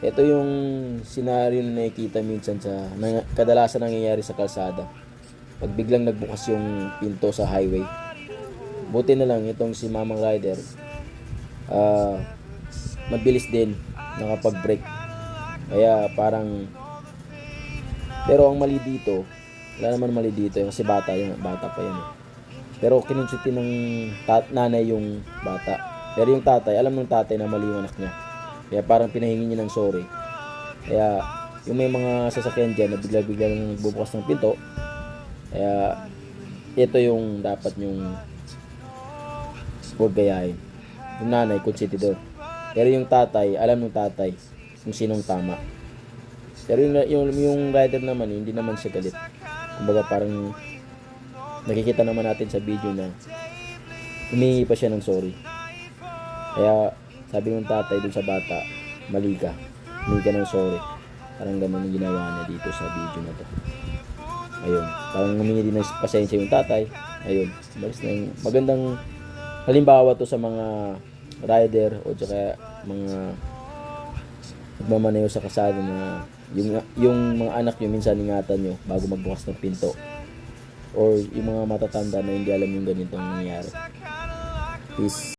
Ito yung senaryo na nakikita minsan kadalasan nangyayari sa kalsada. Pag biglang nagbukas yung pinto sa highway. Buti na lang itong si Mamang Rider, mabilis din nakapag-brake. Kaya parang, pero ang mali dito, wala naman mali dito kasi bata pa yun. Pero kinonsulti ng nanay yung bata. Pero yung tatay, alam ng tatay na mali yung anak niya. Kaya parang pinahingi niya ng sorry. Kaya yung may mga sasakyan dyan na bigla-bigla nang nagbubukas ng pinto, kaya ito yung dapat yung huwag gayahin. Yung nanay, konsentidor. Pero yung tatay, alam ng tatay kung sinong tama. Pero yung rider naman, hindi naman siya galit. Kumbaga parang nakikita naman natin sa video na humingi pa siya ng sorry. Kaya sabi ng tatay dun sa bata, mali ka, humingi ka ng sorry. Parang ganun yung ginawa niya dito sa video na to. Ayun, parang humingi din ng pasensya yung tatay. Ayun, magandang halimbawa to sa mga rider o tsaka mga nagmamaneho sa kalsada na yung mga anak nyo minsan ingatan nyo bago magbukas ng pinto, or yung mga matatanda na hindi alam yung ganitong nangyayari. Peace.